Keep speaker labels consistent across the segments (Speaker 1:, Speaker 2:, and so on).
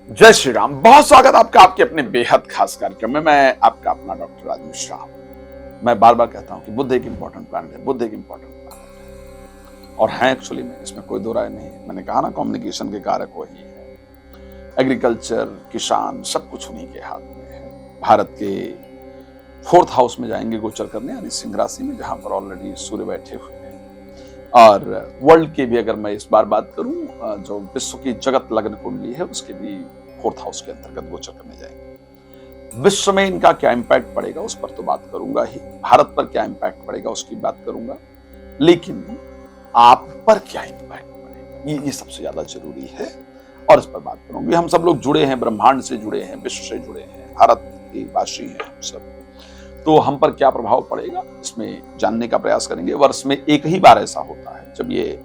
Speaker 1: जय श्री राम। बहुत स्वागत आपका आपके अपने बेहद खास कार्यक्रम में। मैं आपका अपना डॉक्टर राज मिश्रा। मैं बार बार कहता हूं कि बुद्ध एक इंपॉर्टेंट प्लानट है, बुद्ध एक इंपॉर्टेंट प्लानट है और है एक्चुअली में, इसमें कोई दो राय नहीं है। मैंने कहा ना, कम्युनिकेशन के कारक वही है। एग्रीकल्चर, किसान, सब कुछ उन्हीं के हाथ में है। भारत के 4th हाउस में जाएंगे गोचर करने, यानी सिंह राशि में, जहां पर ऑलरेडी सूर्य बैठे हुए हैं। और वर्ल्ड की भी अगर मैं इस बार बात करूं, जो विश्व की जगत लग्न कुंडली है, उसके भी 4th हाउस के अंतर्गत गोचर करने जाएंगे। विश्व में इनका क्या इंपैक्ट पड़ेगा उस पर तो बात करूंगा ही, भारत पर क्या इंपैक्ट पड़ेगा उसकी बात करूंगा, लेकिन आप पर क्या इंपैक्ट पड़ेगा ये सबसे ज्यादा जरूरी है और इस पर बात करूंगी। हम सब लोग जुड़े हैं, ब्रह्मांड से जुड़े हैं, विश्व से जुड़े हैं, भारत के वासी हैं हम सब, तो हम पर क्या प्रभाव पड़ेगा इसमें जानने का प्रयास करेंगे। वर्ष में एक ही बार ऐसा होता है जब ये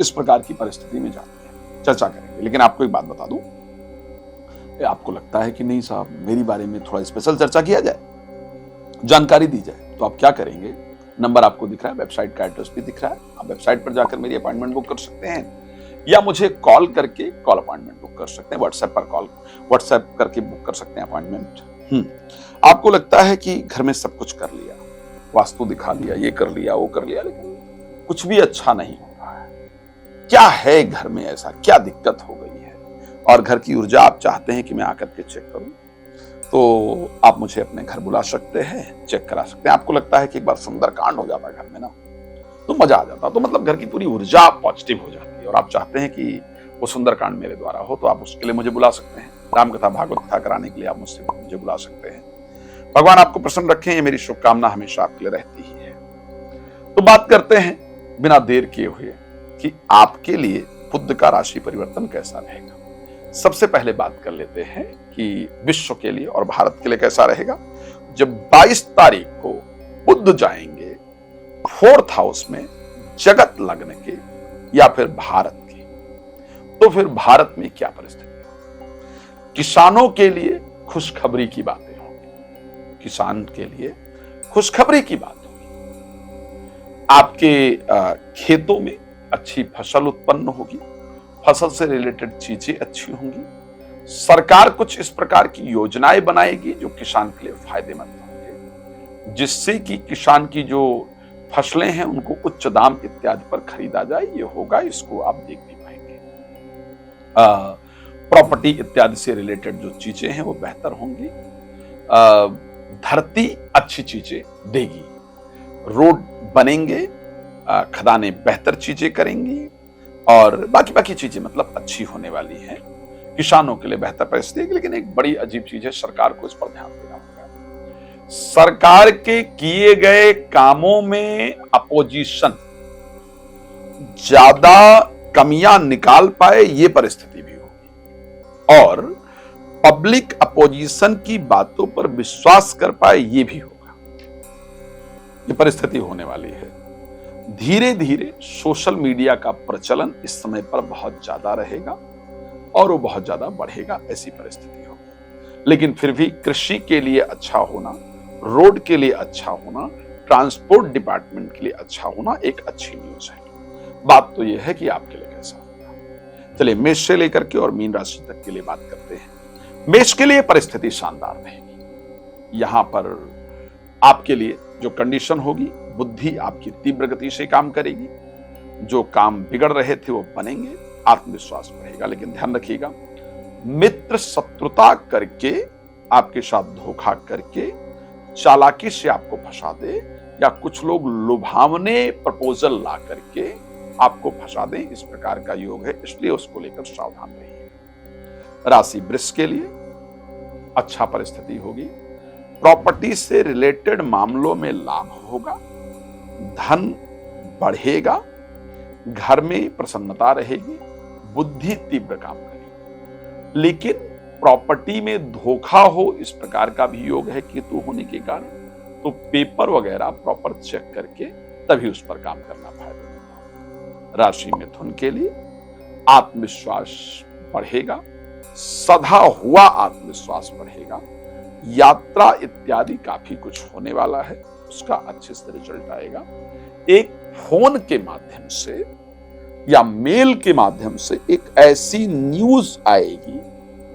Speaker 1: इस प्रकार की परिस्थिति में जाते हैं, चर्चा करेंगे। लेकिन आपको एक बात बता दूं, आपको लगता है कि नहीं साहब, मेरी बारे में थोड़ा स्पेशल चर्चा किया जाए, जानकारी दी जाए, तो आप क्या करेंगे? नंबर आपको दिख रहा है, वेबसाइट का एड्रेस भी दिख रहा है। आप वेबसाइट पर जाकर मेरी अपॉइंटमेंट बुक कर सकते हैं या मुझे कॉल करके कॉल अपॉइंटमेंट बुक कर सकते हैं। व्हाट्सएप करके बुक कर सकते हैं अपॉइंटमेंट। आपको लगता है कि घर में सब कुछ कर लिया, वास्तु दिखा लिया, ये कर लिया, वो कर लिया, लेकिन कुछ भी अच्छा नहीं हो रहा है। क्या है घर में ऐसा, क्या दिक्कत हो गई है? और घर की ऊर्जा आप चाहते हैं कि मैं आकर के चेक करूं, तो आप मुझे अपने घर बुला सकते हैं, चेक करा सकते हैं। आपको लगता है कि एक बार सुंदरकांड हो जाता घर में ना, तो मजा आ जाता, तो मतलब घर की पूरी ऊर्जा पॉजिटिव हो जाती है और आप चाहते हैं कि वो सुंदरकांड मेरे द्वारा हो, तो आप उसके लिए मुझे बुला सकते हैं। राम कथा, भागवत कथा कराने के लिए आप मुझे बुला सकते हैं। भगवान आपको प्रसन्न रखें, ये मेरी शुभकामना हमेशा आपके लिए रहती ही है। तो बात करते हैं बिना देर किए हुए कि आपके लिए बुध का राशि परिवर्तन कैसा रहेगा। सबसे पहले बात कर लेते हैं कि विश्व के लिए और भारत के लिए कैसा रहेगा। जब 22 तारीख को बुध जाएंगे 4th हाउस में, जगत लग्न के या फिर भारत के, तो फिर भारत में क्या परिस्थिति? किसानों के लिए खुशखबरी की बातें होंगी, किसान के लिए खुशखबरी की बात होगी। आपके खेतों में अच्छी फसल उत्पन्न होगी, फसल से रिलेटेड चीजें अच्छी होंगी। सरकार कुछ इस प्रकार की योजनाएं बनाएगी जो किसान के लिए फायदेमंद होंगे, जिससे कि किसान की जो फसलें हैं उनको उच्च दाम इत्यादि पर खरीदा जाए। ये होगा, इसको आप देख भी पाएंगे। प्रॉपर्टी इत्यादि से रिलेटेड जो चीजें हैं वो बेहतर होंगी। धरती अच्छी चीजें देगी, रोड बनेंगे, खदानें बेहतर चीजें करेंगी और बाकी चीजें मतलब अच्छी होने वाली हैं। किसानों के लिए बेहतर परिस्थिति। लेकिन एक बड़ी अजीब चीज है, सरकार को इस पर ध्यान देना होगा। सरकार के किए गए कामों में अपोजिशन ज्यादा कमियां निकाल पाए, ये परिस्थिति भी होगी, और पब्लिक अपोजिशन की बातों पर विश्वास कर पाए, ये भी होगा। ये परिस्थिति होने वाली है। धीरे धीरे सोशल मीडिया का प्रचलन इस समय पर बहुत ज्यादा रहेगा और वो बहुत ज्यादा बढ़ेगा, ऐसी परिस्थिति होगी। लेकिन फिर भी कृषि के लिए अच्छा होना, रोड के लिए अच्छा होना, ट्रांसपोर्ट डिपार्टमेंट के लिए अच्छा होना एक अच्छी न्यूज है। बात तो यह है कि आपके लिए कैसा होगा। चलिए मेष से लेकर के और मीन राशि तक के लिए बात करते हैं। मेष के लिए परिस्थिति शानदार रहेगी। यहां पर आपके लिए जो कंडीशन होगी, बुद्धि आपकी तीव्र गति से काम करेगी, जो काम बिगड़ रहे थे वो बनेंगे, आत्मविश्वास बढ़ेगा। लेकिन ध्यान रखिएगा, मित्र शत्रुता करके, आपके साथ धोखा करके, चालाकी से आपको फंसा दे, या कुछ लोग लुभावने प्रपोजल ला करके आपको फंसा दें, इस प्रकार का योग है, इसलिए उसको लेकर सावधान रहिए। राशि वृष के लिए अच्छा परिस्थिति होगी। प्रॉपर्टी से रिलेटेड मामलों में लाभ होगा, धन बढ़ेगा, घर में प्रसन्नता रहेगी, बुद्धि तीव्र काम करेगी। लेकिन प्रॉपर्टी में धोखा हो, इस प्रकार का भी योग है केतु होने के कारण, तो पेपर वगैरह प्रॉपर चेक करके तभी उस पर काम करना फायदेमंद। राशि मिथुन के लिए आत्मविश्वास बढ़ेगा, सधा हुआ आत्मविश्वास बढ़ेगा, यात्रा इत्यादि काफी कुछ होने वाला है, उसका अच्छे से रिजल्ट आएगा। एक फोन के माध्यम से या मेल के माध्यम से एक ऐसी न्यूज आएगी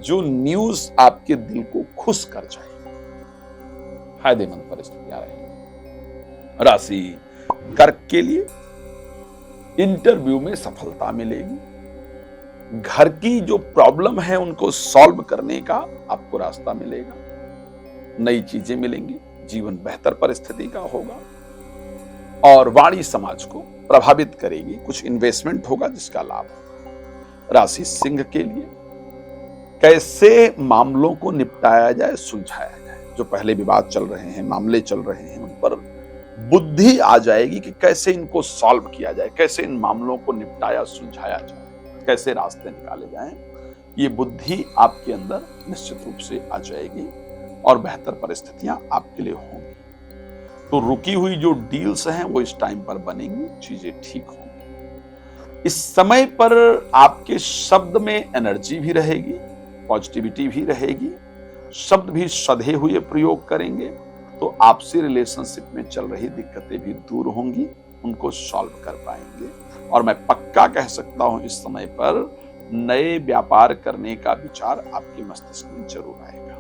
Speaker 1: जो न्यूज आपके दिल को खुश कर जाए, फायदेमंद परिस्थितियां रहेंगी। राशि कर्क के लिए इंटरव्यू में सफलता मिलेगी। घर की जो प्रॉब्लम है उनको सॉल्व करने का आपको रास्ता मिलेगा। नई चीजें मिलेंगी, जीवन बेहतर परिस्थिति का होगा और वाणी समाज को प्रभावित करेगी। कुछ इन्वेस्टमेंट होगा जिसका लाभ होगा। राशि सिंह के लिए कैसे मामलों को निपटाया जाए, सुलझाया जाए। जो पहले विवाद चल रहे हैं, मामले चल रहे हैं, उन पर बुद्धि आ जाएगी कि कैसे इनको सॉल्व किया जाए, कैसे इन मामलों को निपटाया सुलझाया जाए, कैसे रास्ते निकाले जाएं। ये बुद्धि आपके अंदर निश्चित रूप से आ जाएगी और बेहतर परिस्थितियां आपके लिए होंगी। तो रुकी हुई जो डील्स हैं वो इस टाइम पर बनेंगी, चीजें ठीक होंगी। इस समय पर आपके शब्द में एनर्जी भी रहेगी, पॉजिटिविटी भी रहेगी। शब्द भी सधे हुए प्रयोग करेंगे तो आपसी रिलेशनशिप में चल रही दिक्कतें भी दूर होंगी, उनको सॉल्व कर पाएंगे। और मैं पक्का कह सकता हूं इस समय पर नए व्यापार करने का विचार आपके मस्तिष्क में जरूर आएगा।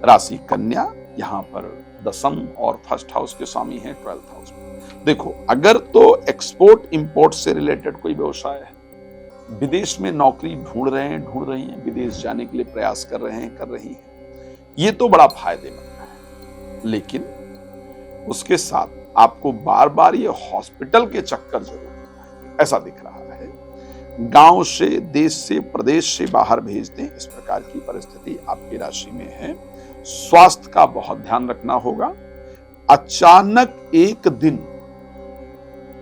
Speaker 1: राशि कन्या, यहां पर दसम और फर्स्ट हाउस के स्वामी हैं 12th हाउस में। देखो, अगर तो एक्सपोर्ट इंपोर्ट से रिलेटेड कोई व्यवसाय है, विदेश में नौकरी ढूंढ रहे हैं, ढूंढ रही हैं, विदेश जाने के लिए प्रयास कर रहे हैं, कर रही हैं, ये तो बड़ा फायदेमंद है। लेकिन उसके साथ आपको बार बार ये हॉस्पिटल के चक्कर जरूर ऐसा दिख रहा है। गांव से, देश से, प्रदेश से बाहर भेज दें, इस प्रकार की परिस्थिति आपकी राशि में है। स्वास्थ्य का बहुत ध्यान रखना होगा। अचानक एक दिन,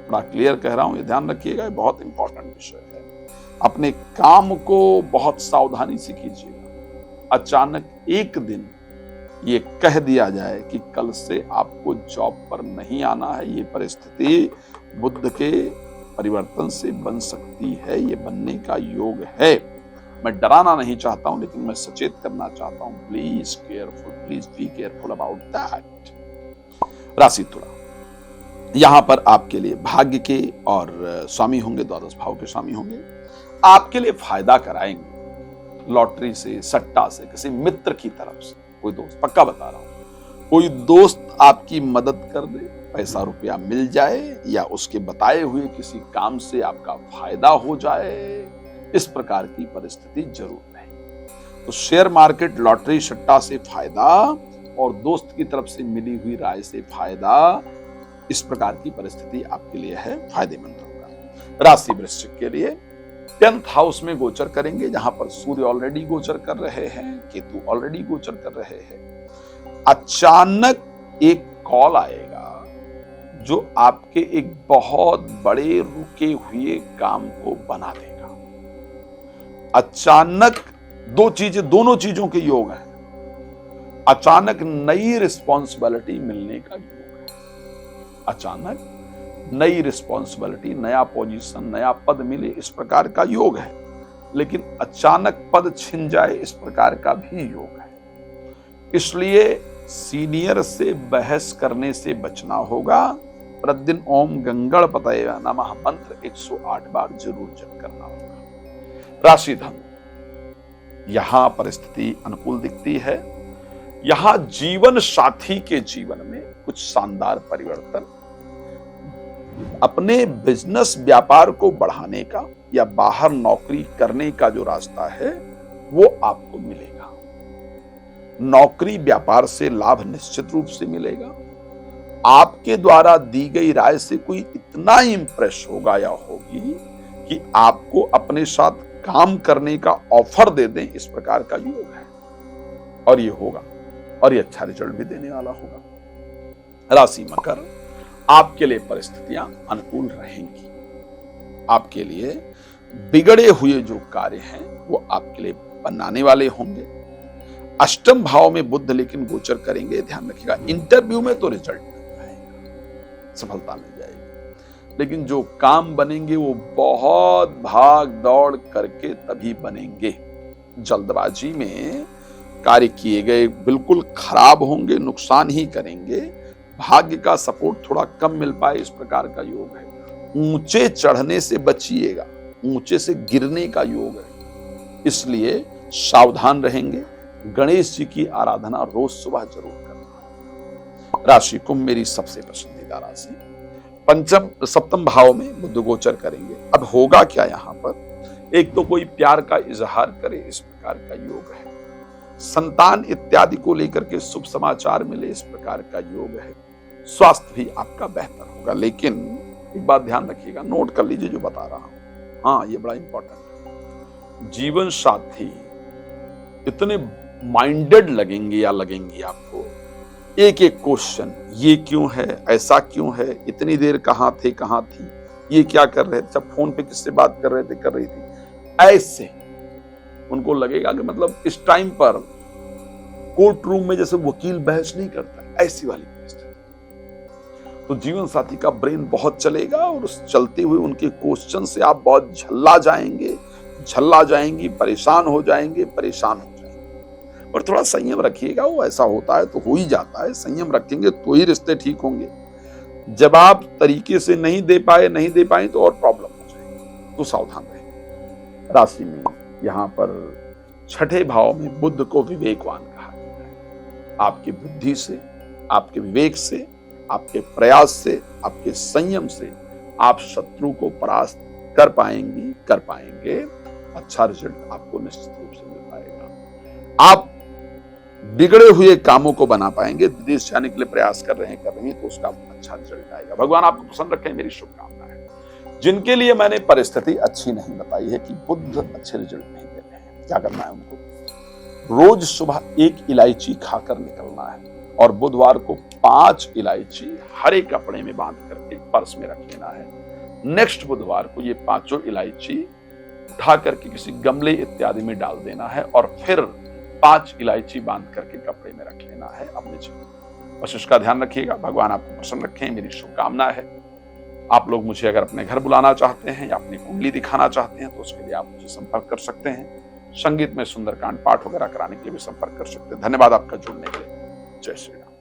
Speaker 1: बड़ा क्लियर कह रहा हूं, ये ध्यान रखिएगा, ये बहुत इंपॉर्टेंट विषय है। अपने काम को बहुत सावधानी से कीजिएगा। अचानक एक दिन ये कह दिया जाए कि कल से आपको जॉब पर नहीं आना है, ये परिस्थिति बुध के परिवर्तन से बन सकती है, ये बनने का योग है। मैं डराना नहीं चाहता हूं, लेकिन मैं सचेत करना चाहता हूं। Please careful, please be careful about that. राशि तुला, यहां पर आपके लिए भाग्य के और स्वामी होंगे, द्वादश भाव के स्वामी होंगे, आपके लिए फायदा कराएंगे। लॉटरी से, सट्टा से, किसी मित्र की तरफ से कोई दोस्त, पक्का बता रहा हूं, कोई दोस्त आपकी मदद कर दे, पैसा रुपया मिल जाए, या उसके बताए हुए किसी काम से आपका फायदा हो जाए, इस प्रकार की परिस्थिति जरूर नहीं। तो शेयर मार्केट, लॉटरी, सट्टा से फायदा और दोस्त की तरफ से मिली हुई राय से फायदा, इस प्रकार की परिस्थिति आपके लिए है, फायदेमंद होगा। राशि वृश्चिक के लिए 10th हाउस में गोचर करेंगे, जहां पर सूर्य ऑलरेडी गोचर कर रहे हैं, केतु ऑलरेडी गोचर कर रहे हैं। अचानक एक कॉल आएगा जो आपके एक बहुत बड़े रुके हुए काम को बना देगा। अचानक दोनों चीजों के योग हैं। अचानक नई रिस्पॉन्सिबिलिटी मिलने का योग है। अचानक नई रिस्पॉन्सिबिलिटी, नया पोजीशन, नया पद मिले, इस प्रकार का योग है। लेकिन अचानक पद छिन जाए, इस प्रकार का भी योग है। इसलिए सीनियर से बहस करने से बचना होगा। प्रतिदिन ओम गंगणपतये नमः मंत्र 108 बार जरूर जप करना होगा। राशि धनु, यहां परिस्थिति अनुकूल दिखती है। यहां जीवन साथी के जीवन में कुछ शानदार परिवर्तन, अपने बिजनेस व्यापार को बढ़ाने का या बाहर नौकरी करने का जो रास्ता है वो आपको मिलेगा। नौकरी व्यापार से लाभ निश्चित रूप से मिलेगा। आपके द्वारा दी गई राय से कोई इतना इंप्रेस होगा या होगी कि आपको अपने साथ काम करने का ऑफर दे दें, इस प्रकार का योग है। और ये होगा, और ये अच्छा रिजल्ट भी देने वाला होगा। राशि मकर, आपके लिए परिस्थितियां अनुकूल रहेंगी। आपके लिए बिगड़े हुए जो कार्य हैं वो आपके लिए बनाने वाले होंगे। अष्टम भाव में बुध लेकिन गोचर करेंगे, ध्यान रखिएगा। इंटरव्यू में तो रिजल्ट मिल जाएगा, सफलता मिल जाएगी, लेकिन जो काम बनेंगे वो बहुत भाग दौड़ करके तभी बनेंगे। जल्दबाजी में कार्य किए गए बिल्कुल खराब होंगे, नुकसान ही करेंगे। भाग्य का सपोर्ट थोड़ा कम मिल पाए, इस प्रकार का योग है। ऊंचे चढ़ने से बचिएगा, ऊंचे से गिरने का योग है। इसलिए सावधान रहेंगे। गणेश जी की आराधना रोज सुबह जरूर करना। राशि कुंभ मेरी सबसे पसंदीदा राशि। पंचम सप्तम भाव में बुध गोचर करेंगे। अब होगा क्या यहाँ पर, एक तो कोई प्यार का इजहार करे, इस प्रकार का योग है। संतान इत्यादि को लेकर के शुभ समाचार मिले, इस प्रकार का योग है। स्वास्थ्य भी आपका बेहतर होगा। लेकिन एक बात ध्यान रखिएगा, नोट कर लीजिए जो बता रहा हूं। हाँ, ये बड़ा इंपॉर्टेंट है। जीवन साथी इतने माइंडेड लगेंगे या लगेंगी आपको, एक एक क्वेश्चन, ये क्यों है, ऐसा क्यों है, इतनी देर कहां थे, कहां थी, ये क्या कर रहे थे, जब फोन पे किससे बात कर रहे थे, कर रही थी, ऐसे उनको लगेगा कि मतलब इस टाइम पर कोर्ट रूम में जैसे वकील बहस नहीं करता, ऐसी वाली परिस्थिति। तो जीवन साथी का ब्रेन बहुत चलेगा और उस चलते हुए उनके क्वेश्चन से आप बहुत झल्ला जाएंगी, परेशान हो जाएंगे। और थोड़ा संयम रखिएगा, वो ऐसा होता है तो हो ही जाता है। संयम रखेंगे तो ही रिश्ते ठीक होंगे। जब आप तरीके से नहीं दे पाए तो और प्रॉब्लम हो जाएगी, तो सावधान रहें। राशि में यहाँ पर छठे भाव में बुध को विवेकवान कहा गया है। आपकी बुद्धि से, आपके विवेक से, आपके प्रयास से, आपके संयम से आप शत्रु को परास्त कर पाएंगे। अच्छा रिजल्ट आपको निश्चित रूप से मिल पाएगा। आप बिगड़े हुए कामों को बना पाएंगे। विदेश जाने के लिए प्रयास कर रहे हैं तो उसका अच्छा रिजल्ट आएगा। भगवान आपको पसंद रखें, मेरी शुभकामनाएं। जिनके लिए मैंने परिस्थिति अच्छी नहीं बताई है कि बुध अच्छे रिजल्ट नहीं दे रहे हैं, क्या करना है उनको, रोज सुबह 1 इलायची खाकर निकलना है और बुधवार को 5 इलायची हरे कपड़े में बांध करके पर्स में रख लेना है। नेक्स्ट बुधवार को ये 5 इलायची उठा करके किसी गमले इत्यादि में डाल देना है और फिर 5 इलायची बांध करके कपड़े में रख लेना है अपने जीवन। बस इसका ध्यान रखिएगा। भगवान आपको प्रसन्न रखें, मेरी शुभकामना है। आप लोग मुझे अगर अपने घर बुलाना चाहते हैं या अपनी कुंडली दिखाना चाहते हैं तो उसके लिए आप मुझे संपर्क कर सकते हैं। संगीत में सुंदरकांड पाठ वगैरह कराने के लिए भी संपर्क कर सकते हैं। धन्यवाद आपका जुड़ने के लिए। जय श्री राम।